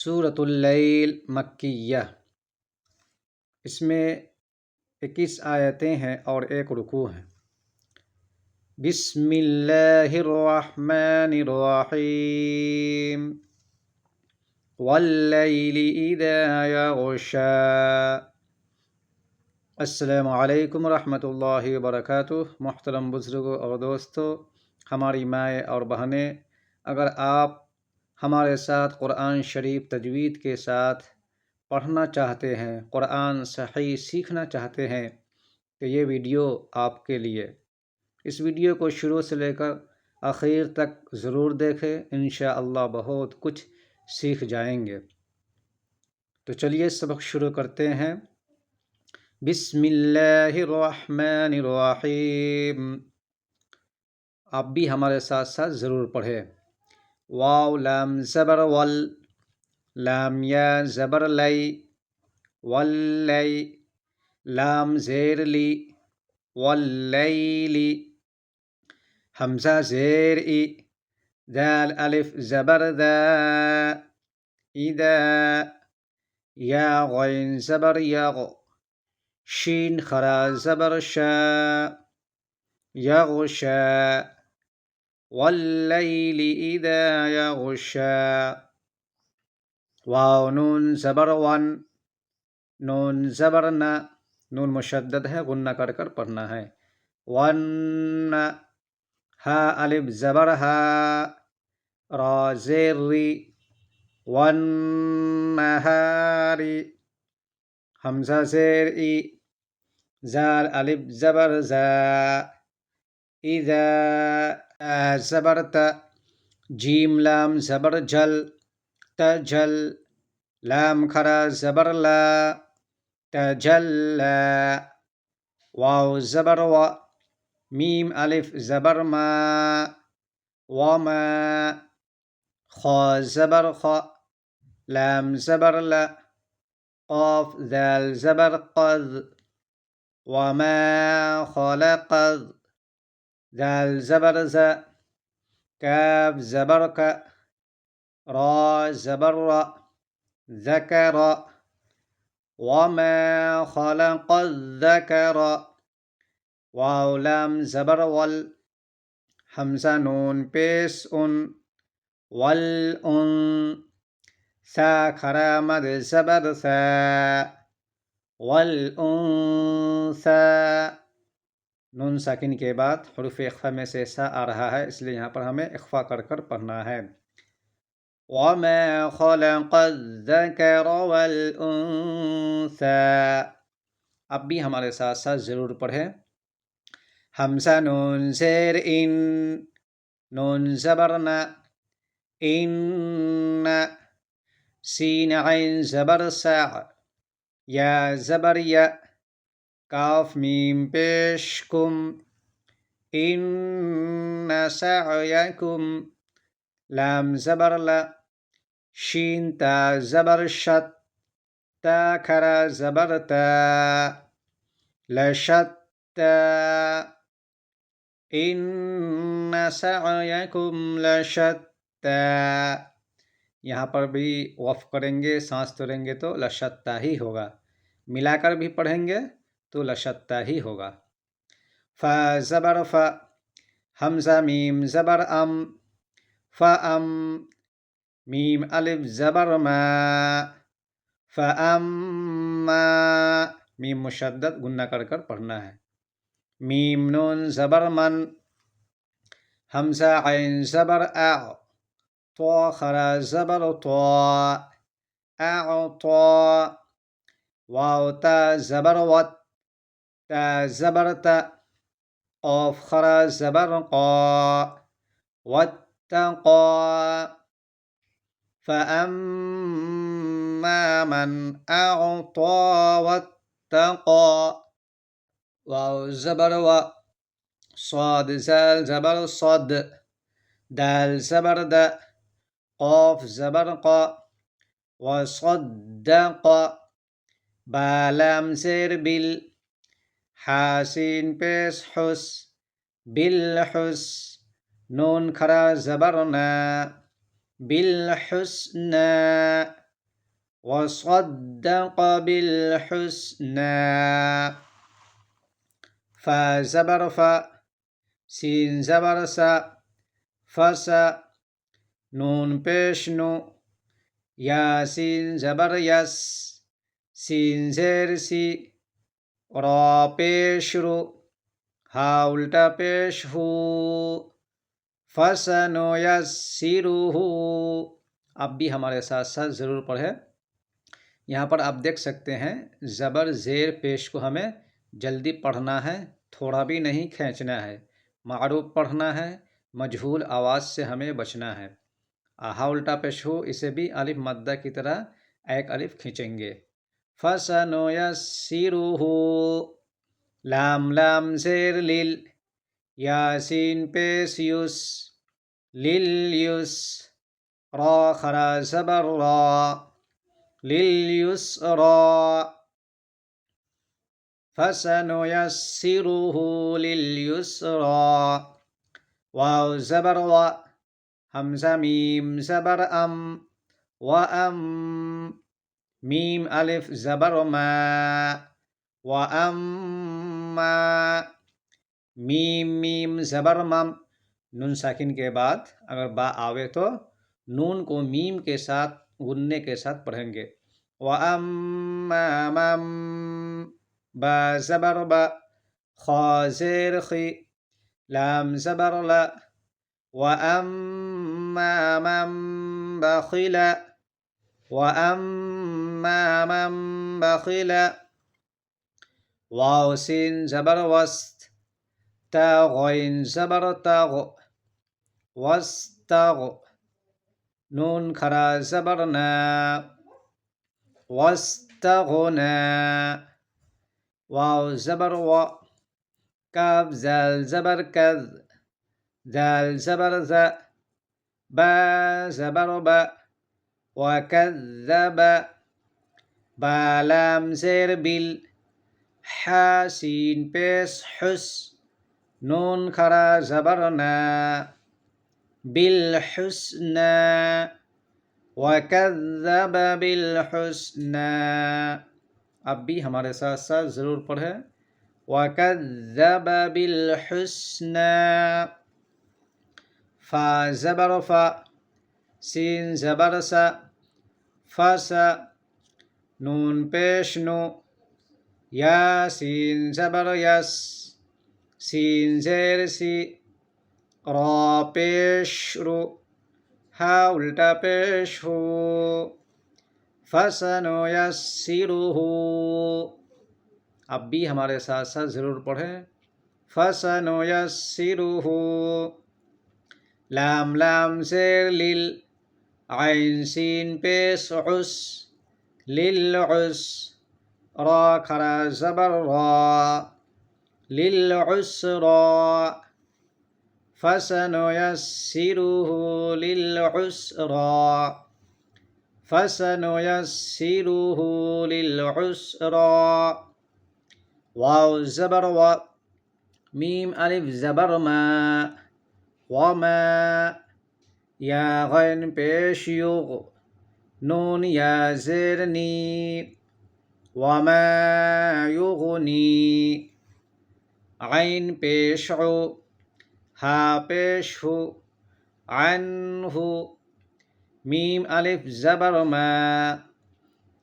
सूरतुल लैल मक्किय्या। इसमें 21 आयतें हैं और एक रुकू है। बिस्मिल्लाहिर्रहमानिर्रहीम वल्लैलि इज़ा यग़शा। अस्सलामु अलैकुम रहमतुल्लाहि व बरकातुहू। मोहतरम बुज़ुर्गों और दोस्तों, हमारी माएँ और बहनें, अगर आप हमारे साथ कुरान शरीफ तजवीद के साथ पढ़ना चाहते हैं, कुरान सही सीखना चाहते हैं, तो ये वीडियो आपके लिए। इस वीडियो को शुरू से लेकर आखिर तक ज़रूर देखें, इंशाअल्लाह बहुत कुछ सीख जाएंगे। तो चलिए सबक शुरू करते हैं। बिस्मिल्लाहिर्रहमानिर्रहीम। आप भी हमारे साथ साथ ज़रूर पढ़ें। वाव लाम ज़बर वल, लाम या ज़बर लै, वल्लै, लाम ज़ेर ली, वल्लैली, हमज़ा ज़ेर ई, दाल अलिफ ज़बर दा, इदा, या गैन ज़बर यग, शीन खरा ज़बर शा, यग़शा, वल्लैलि इज़ा यग़शा। वाव नून ज़बर वन, नून ज़बर न, नून मुशद्दद है, गुन्ना कर कर पढ़ना है। वन, हा अलिफ ज़बर हा, रा ज़ेर री, वन्नहारी, हमज़ा ज़ेर ई, ज़ाल अलिफ ज़बर ज़ा, इज़ा, ज़बर त, जीम लाम ज़बर जल, तजल, लाम खरा ज़बर ला, तजल्ला, वाव ज़बर व, मीम अलिफ ज़बर मा, वमा, खा ज़बर ख, लाम ज़बर ला, क़ाफ ज़ाल ज़बर क़ज़, वमा ख़लक़ज़, ज़ाल ज़बर ज़, काफ ज़बर क, रा ज़बर र, ज़कर, वमा ख़लक़ज़्ज़कर, वाव लाम ज़बर वल, हमज़ा नून पेश उन, वल उन, सा खरा मद ज़बर सा, वल उनसा। नून साकिन के बाद हुरूफ़ इख्फ़ा में से सा आ रहा है, इसलिए यहाँ पर हमें इख्फ़ा कर कर पढ़ना है। वमा ख़लक़ज़्ज़कर वल उनसा। अब भी हमारे साथ साथ ज़रूर पढ़ें। हमज़ा नून ज़ेर इन, नून ज़बर न, इन, सीन ऐन ज़बर सा, या ज़बर या, काफ मीम पेश कुम, इन्न सअयकुम, लाम ज़बर ला, शीन ता ज़बर शत, ता खरा ज़बर ता, लशत्ता, इन्न सअयकुम लशत्ता। यहाँ पर भी वक़्फ़ करेंगे, सांस तोड़ेंगे तो लशत्ता ही होगा, मिलाकर भी पढ़ेंगे तो लशत्ता ही होगा। फ़ा ज़बर फ़, हमज़ा मीम ज़बर अम, फ़अम, मीम अलिफ ज़बर मा, फ़अम्मा, मीम मुशद्दद गुन्ना कर कर पढ़ना है। मीम नून ज़बर मन, हमज़ा ऐन ज़बर आ, तो खरा ज़बर तो, अअता, वाव ता ज़बर वत, ता ज़बर ता, क़ाफ खरा ज़बर क़ा, वत्तक़ा, फ़अम्मा मन अअता वत्तक़ा, वाव ज़बर व, स्वाद ज़ाल ज़बर सद, दाल ज़बर द, क़ाफ ज़बर क़, वसद्दक़, बा लाम ज़ेर बिल, हासिन पेश हुस, बिलहुस, नून खरा ज़बर ना, बिलहुस्ना, वसद्दक़ बिलहुस्ना। फ़ा ज़बर फ़ा, सीन ज़बर सा, फसा, नून पेश नु, यासीन ज़बर यस, सीन ज़ेर सी, रा पेश रू, हा उल्टा पेश हू, फसनुयस्सिरुहु। आप भी हमारे साथ साथ ज़रूर पढ़ें। यहाँ पर आप देख सकते हैं ज़बर ज़ेर पेश को हमें जल्दी पढ़ना है, थोड़ा भी नहीं खींचना है। मारूफ पढ़ना है, मजहूल आवाज़ से हमें बचना है। हा उल्टा पेश हो, इसे भी अलिफ मद्दा की तरह एक अलिफ खींचेंगे। फसनुयस्सिरुहु, लाम लाम ज़ेर लिल, यासीन पेश युस, लिल युस, रा खरा ज़बर रा, लिल युसरा, फसनुयस्सिरुहु लिल युसरा। वाव ज़बर वा, हमज़ा मीम ज़बर अम, व अम, मीम अलिफ ज़बर मा, व अम्मा, मीम मीम ज़बर मम। नून साकिन के बाद अगर बा आवे तो नून को मीम के साथ गुन्ने के साथ पढ़ेंगे। व अम्मा मम, बा ज़बर बा, खा ज़ेर खी, लाम ज़बर ला, व अम्मा मम बखिला, व अम्मा मम बखिला। वाव सीन ज़बर वस्त, ता गौइन ज़बर ताग, वस्ताग, नून खरा ज़बर ना, वस्तगना। वाव ज़बर व, काफ ज़ाल ज़बर कज़, ज़ाल ज़बर ज़ा, बा ज़बर बा, वकज़्ज़ब, बा लाम ज़ेर बिल, हा सीन पेश हुस, नून खरा ज़बर ना, बिलहुस्ना, वकज़्ज़ब बिलहुस्ना। अब भी हमारे साथ साथ ज़रूर पढ़ें। वकज़्ज़ब बिलहुस्ना। फ़ा ज़बर फ़ा, सीन ज़बर सा, फसा, नून पेश नु, यासीन ज़बर यस, सीन ज़ेर सी, रा पेश रू, हा उल्टा पेश हो, फसनुयस्सिरुहु। अब भी हमारे साथ साथ ज़रूर पढ़ें। फसनुयस्सिरुहु, लाम लाम ज़ेर लिल, आइन सीन पेश उस, लिल उस, रा खरा ज़बर रा, लिल उसरा, फसनुयस्सिरुहु लिल उसरा, फसनुयस्सिरुहु लिल उसरा। वाव ज़बर वा, मीम अलिफ ज़बर मा, वमा, या गैन पेश युग, नून या ज़ेर नी, वमा युगनी, आइन पेश उ, हा पेश हु, अन्हु, मीम अलिफ ज़बर मा,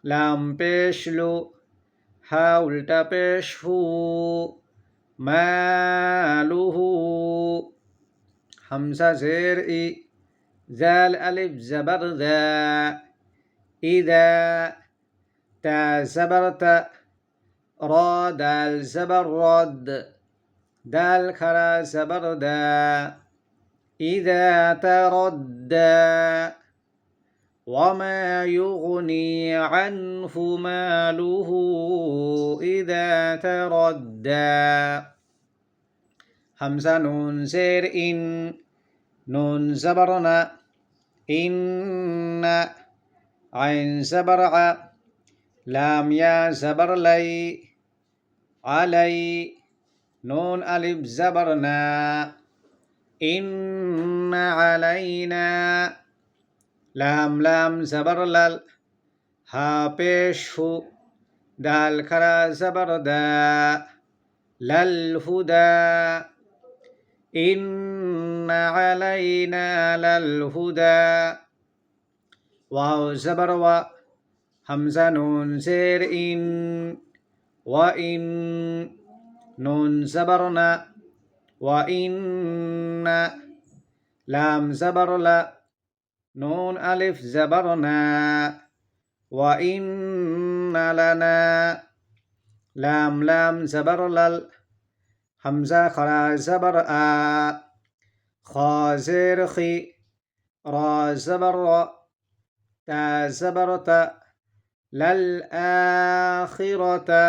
लाम पेश लु, हा उल्टा पेश हु, मालुहु, हमज़ा ज़ेर ई, ज़ाल अलिफ ज़बर ज़ा, इज़ा, ता ज़बर ता, रा दाल ज़बर रद, दाल खरा ज़बर दा, इज़ा तरद्दा, वमा युगनी अन्हु मालुहु इज़ा तरद्दा। हमज़ा नून ज़ेर इन, नून ज़बर ना, इन्ना, आइन ज़बर आ, लाम या ज़बर लाई, अलई, नून अलिफ ज़बर ना, इन्ना अलैना, लाम लाम ज़बर लल, হা পেশ হু, দাল খারা জবর দা, লাল হুদা, ইন্না আলাইনা লাল হুদা। ওয়াও জবর ওয়া, হামজা নুন জের ইন, ওয়া ইন, নুন জবর না, ওয়া ইন্না, লাম জবর লা, নুন আলিফ জবর না, ওয়া ইন্না লানা, লাম লাম জবর লাল, হামজা খরা জবর আ, খা জের খি, রা জবর রা, তা জবর তা, লাল আখিরাতা।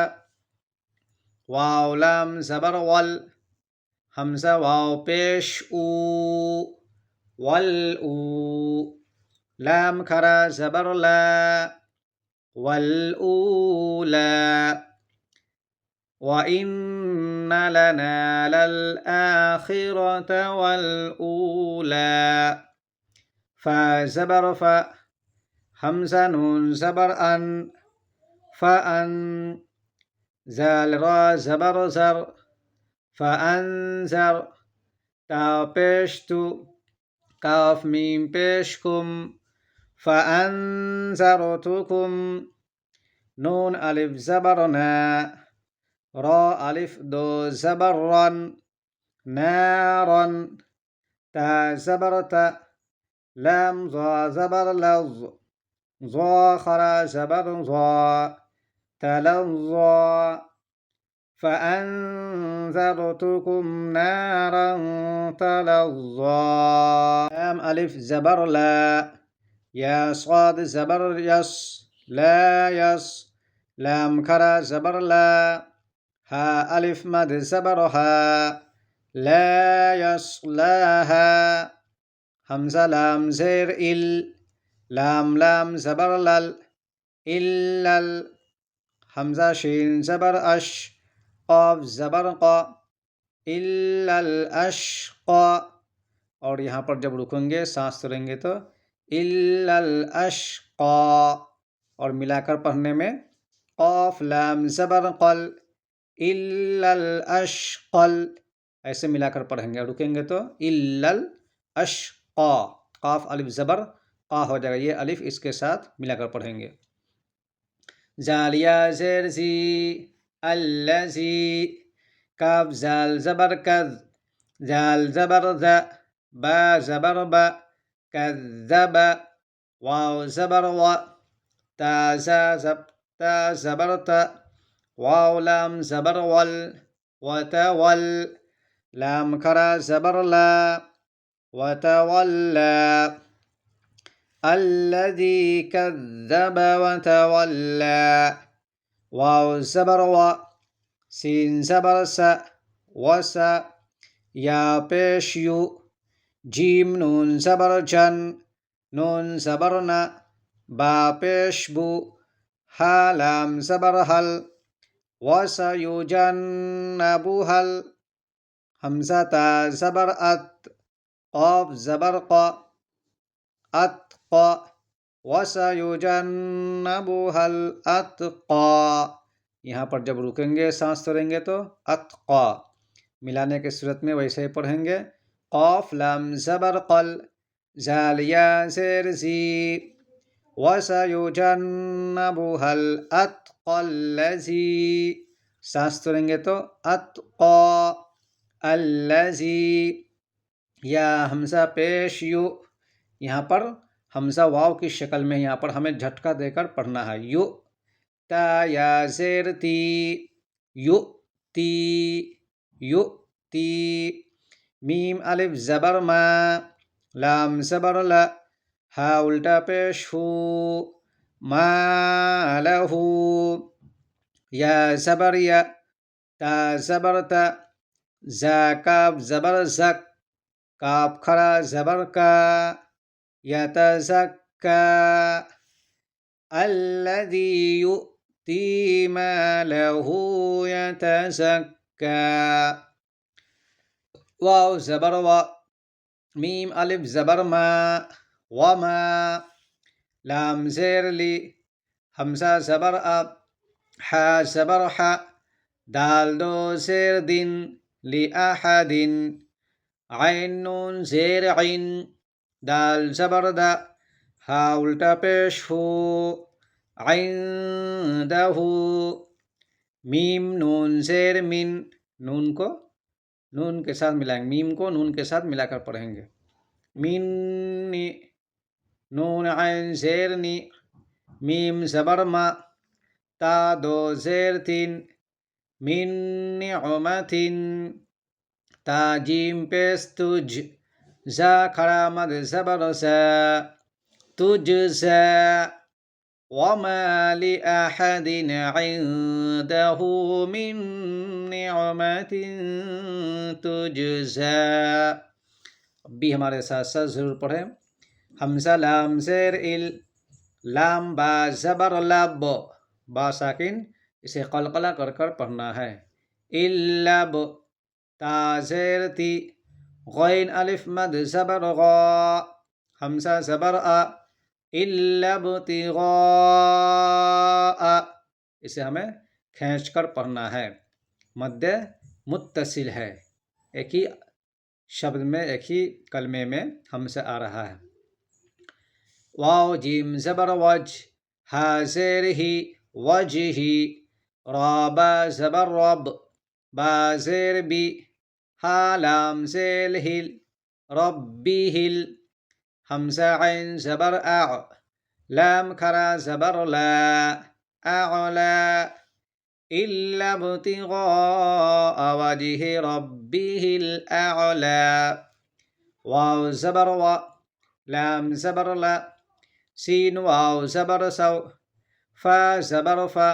ওয়াও লাম জবর ওয়াল, হামজা ওয়াও পেশ উ, ওয়াল উ, লাম খারা জবর লা, ওয়াল উলা, ওয়া ইন্না লানা লাল আখিরাতা ওয়াল উলা। ফা জবর ফা, হামজা নুন জবর আন, ফা আন, জাল রা জবর জার, ফা আনজার, তা পেশ তু, কাফ মিম পেশ কুম, ফা আনজারতুকুম, নুন আলিফ জবর না, রা আলিফ দো জবর রান, নারন, তা জবর তা, লাম যা জবর লাজ, যা খরা জবর যা, তালাজ্জা, فأنذرتكم نارا تلظى. لام ألف زبر لا، يا صاد زبر يس، لا يس، لام كرا زبر لا، ها ألف مد زبر ها، لا يصلاها، همزة لام زير إل، لام لام زبر لل، إلا همزة شين زبر أش، قاف जबर qa, इल्लल अश्qa। और यहाँ पर जब रुकेंगे सांस तोड़ेंगे तो इल्लल अश्qa, और मिलाकर पढ़ने में क़ाफ लाम जबर क़ल, इल्लल अश्क़ल, ऐसे मिलाकर पढ़ेंगे। रुकेंगे तो इल्लल अश्qa, क़ाफ अलिफ जबर क़ा हो जाएगा, ये अलिफ इसके साथ मिलाकर पढ़ेंगे। जालिया ज़ेर ज़ी, अल्लज़ी, काफ जाल जबर कज़, जाल जबर ज़, बा जबर बा, कज़्ज़ब, वाव जबर व, ता जबर ता, वाव लाम जबर वल, वतवल, लाम खरा जबर ला, वतवल्ला, الذي كذب وتولى. واو زبر و، سين زبر س، وسا، يا پیش يو، جيم نون زبر جن، نون زبر ن، با پیش بو، ها لام زبر هل، وسيجنبها، همزة تا زبر أت، قاف زبر ق، أتقى، वसयुजन्नबुहा अत्क़ा। यहाँ पर जब रुकेंगे सांस तोड़ेंगे तो अत्क़ा, मिलाने के सूरत में वैसे ही पढ़ेंगे। क़ाफ लाम ज़बर क़ल, ज़ाल या ज़ेर ज़ी, वसयुजन्नबुहा अत्क़ल्लज़ी, सांस तोड़ेंगे तो अत्क़ा अल्लज़ी। या हमज़ा पेश यू, यहाँ पर हमज़ा वाव की शक्ल में यहाँ पर हमें झटका देकर पढ़ना है। यु, ता या ज़ेर ती, यु ती, यु ती, मीम अलिफ ज़बर मा, लाम ज़बर ला, हा उल्टा पेश हू, मा लहू, या ज़बर या, ता ज़बर ता, जा काफ ज़बर ज़क, काफ खरा ज़बर का, यतज़क्का, الذي يؤتي ماله يتزक्का। वाव ज़बर व, मीम अलिफ ज़बर मा, वमा, लाम ज़ेर ली, हमसा ज़बर अब, हा ज़बर हा, दाल दो ज़ेर दिन, लि अहदिन, आइन नून ज़ेर आइन, दाल ज़बर दा, हा उल्टा पेश हो, इन्दहु, मीम नून ज़ेर मिन, नून को नून के साथ मिलाएंगे, मीम को नून के साथ मिलाकर पढ़ेंगे। मिन्नी, नून आइन ज़ेर नी, मीम ज़बर मा, ता दो ज़ेर तीन, मिन निअमतिन, ता जीम पेश तुज, जा खड़ा मद ज़बर ज़ा, तुजज़ा, वमा लिअहदिन इन्दहु मिन निअमतिन तुजज़ा। भी हमारे साथ साथ ज़रूर पढ़ें। हमज़ा लाम ज़ेर इल, लाम बा ज़बर लब, बा साकिन, इसे क़लक़ला कर कर पढ़ना है। इल्लब, ता ज़ेर ती, गैन अलिफ मद ज़बर गा, हमज़ा ज़बर आ, इल्लब्तिगा, इसे हमें खींच कर पढ़ना है। मद्दे मुत्तसिल है, एक ही शब्द में, एक ही कलमे में हमसे आ रहा है। वाव जीम ज़बर वज, हा ज़ेर ही, वजही, रा बा ज़बर रब, बा ज़ेर बी, हा लाम ज़ेर हिल, रब्बिहिल, हमज़ा आइन ज़बर आ, लाम खरा ज़बर ला, अअला, इल्लब्तिगाअ वजहि रब्बिहिल अअला, वाव ज़बर वा, लाम ज़बर ला, सीन वाव ज़बर सौ, फा ज़बर फा,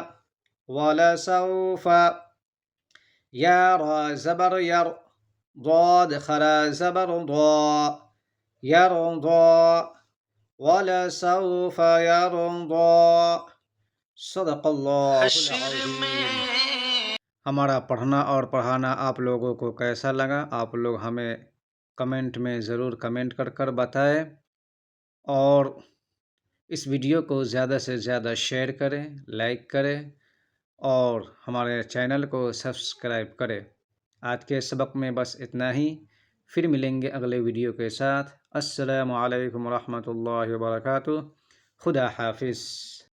वला सौफा, या रा ज़बर यर, ضاد खरा ज़बर दा, यरदा, वला सौफ यरदा। सदक़ल्लाहुल अज़ीम। हमारा पढ़ना और पढ़ाना आप लोगों को कैसा लगा, आप लोग हमें कमेंट में ज़रूर कमेंट कर कर बताएं, और इस वीडियो को ज़्यादा से ज़्यादा शेयर करें, लाइक करें, और हमारे चैनल को सब्सक्राइब करें। आज के सबक में बस इतना ही, फिर मिलेंगे अगले वीडियो के साथ। अस्सलामु अलैकुम रहमतुल्लाहि व बरकातुहू। खुदा हाफिज़।